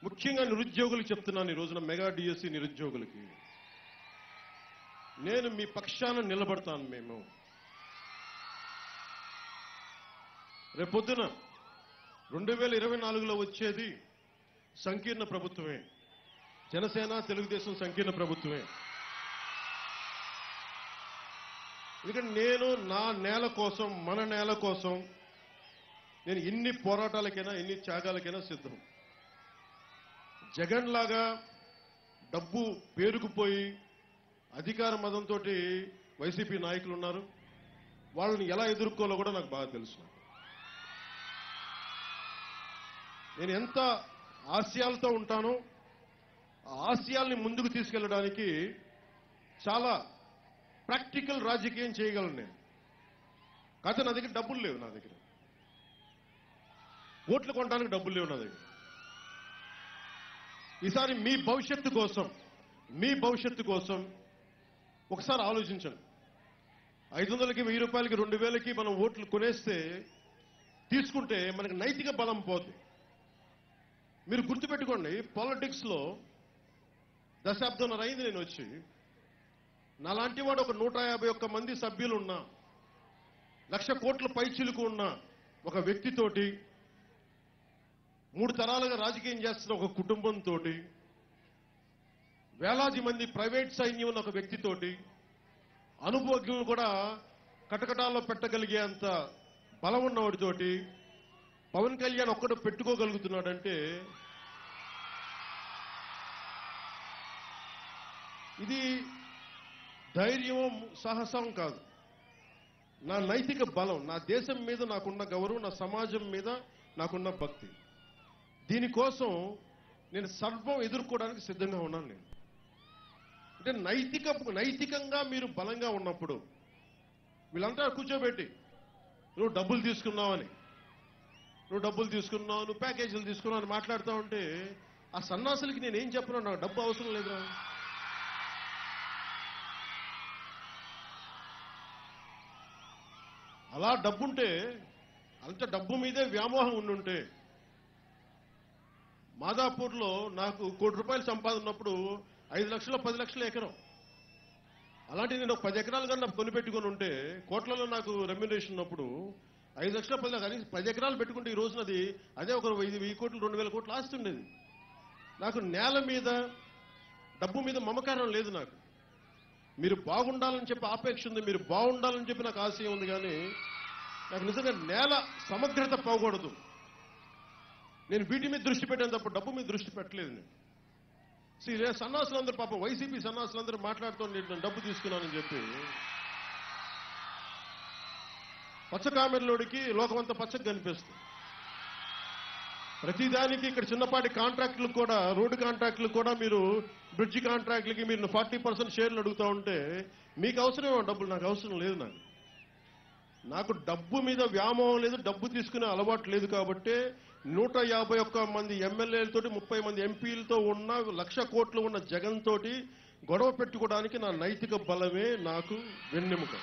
ముఖ్యంగా నిరుద్యోగులకు చెప్తున్నాను ఈ రోజున మెగా డిఎస్సి నిరుద్యోగులకి నేను మీ పక్షాన నిలబడతాను. మేము రేపొద్దున 2024లో వచ్చేది సంకీర్ణ ప్రభుత్వమే. జనసేన తెలుగుదేశం సంకీర్ణ ప్రభుత్వమే. ఎందుకంటే నేను నా నేల కోసం, మన నేల కోసం నేను ఎన్ని పోరాటాలకైనా ఎన్ని త్యాగాలకైనా సిద్ధం. జగన్ లాగా డబ్బు పేరుకుపోయి అధికార మదంతో వైసీపీ నాయకులు ఉన్నారు. వాళ్ళని ఎలా ఎదుర్కోవాలో కూడా నాకు బాగా తెలుసు. నేను ఎంత ఆశయాలతో ఉంటానో ఆ ఆశయాల్ని ముందుకు తీసుకెళ్ళడానికి చాలా ప్రాక్టికల్ రాజకీయం చేయగలను నేను. కాకపోతే నా దగ్గర డబ్బులు లేవు. నా దగ్గర ఓట్లు కొనడానికి డబ్బులు లేవు నా దగ్గర. ఈసారి మీ భవిష్యత్తు కోసం ఒకసారి ఆలోచించండి. 500కి 1000 రూపాయలకి 2000కి మనం ఓట్లు కొనేస్తే తీసుకుంటే మనకి నైతిక బలం పోతుంది. మీరు గుర్తుపెట్టుకోండి, పాలిటిక్స్లో దశాబ్దంన్నర అయింది నేను వచ్చి. నాలాంటి వాడు ఒక 151 మంది సభ్యులు ఉన్న 1,00,000 కోట్ల పైచిలుకు ఉన్న ఒక వ్యక్తితోటి, 3 తరాలుగా రాజకీయం చేస్తున్న ఒక కుటుంబంతో, వేలాది మంది ప్రైవేట్ సైన్యం ఉన్న ఒక వ్యక్తితోటి, అనుభవజ్ఞులు కూడా కటకటాల్లో పెట్టగలిగే అంత బలం ఉన్నవాడితోటి పవన్ కళ్యాణ్ ఒక్కడు పెట్టుకోగలుగుతున్నాడంటే ఇది ధైర్యం, సాహసం కాదు. నా నైతిక బలం, నా దేశం మీద నాకున్న గౌరవం, నా సమాజం మీద నాకున్న భక్తి. దీనికోసం నేను సర్వం ఎదుర్కోవడానికి సిద్ధంగా ఉన్నాను. నేను అంటే నైతికంగా మీరు బలంగా ఉన్నప్పుడు వీళ్ళంతా కూర్చోబెట్టి నువ్వు డబ్బులు తీసుకున్నావు, నువ్వు ప్యాకేజీలు తీసుకున్నావు అని మాట్లాడుతూ ఉంటే ఆ సన్నాసులకి నేనేం చెప్పను. నాకు డబ్బు అవసరం లేదు. అలా డబ్బుంటే, అంత డబ్బు మీదే వ్యామోహం ఉండుంటే, మాదాపూర్లో నాకు 1 కోటి రూపాయలు సంపాదన ఉన్నప్పుడు 5 లక్షలు 10 లక్షల ఎకరం. అలాంటి నేను 10 ఎకరాలు కన్నా కొనిపెట్టుకుని ఉంటే, కోట్లలో నాకు రెమ్యునరేషన్ ఉన్నప్పుడు 5 లక్షల 10 ఎకరాలు పెట్టుకుంటే ఈ రోజున అదే ఒక 1000 కోట్లు 2000 కోట్లు ఆస్తి ఉండేది. నాకు నేల మీద, డబ్బు మీద మమకారం లేదు. నాకు మీరు బాగుండాలని చెప్పి ఆపేక్ష ఉంది, మీరు బాగుండాలని చెప్పి నాకు ఆశయం ఉంది. కానీ నాకు నిజంగా నేల సమగ్రత పోకూడదు. నేను వీటి మీద దృష్టి పెట్టాను తప్ప డబ్బు మీద దృష్టి పెట్టలేదు. నేను సన్నాసులందరూ, పాపం వైసీపీ సన్నాసులందరూ మాట్లాడుతూ నేను డబ్బు తీసుకున్నానని చెప్పి, పచ్చ కామెర్లోడికి లోకమంతా పచ్చగా కనిపిస్తుంది. ప్రతిదానికి ఇక్కడ చిన్నపాటి కాంట్రాక్టులకు కూడా, రోడ్డు కాంట్రాక్టులకు కూడా, మీరు బ్రిడ్జి కాంట్రాక్టులకి మీరు 40% షేర్లు అడుగుతూ ఉంటే మీకు అవసరమేమో డబ్బులు, నాకు అవసరం లేదు. నాకు డబ్బు మీద వ్యామోహం లేదు, డబ్బు తీసుకునే అలవాటు లేదు. కాబట్టి 151 మంది ఎమ్మెల్యేలతోటి 30 మంది ఎంపీలతో ఉన్న 1,00,000 కోట్లు ఉన్న జగన్ తోటి గొడవ పెట్టుకోవడానికి నా నైతిక బలమే నాకు వెన్నెముక.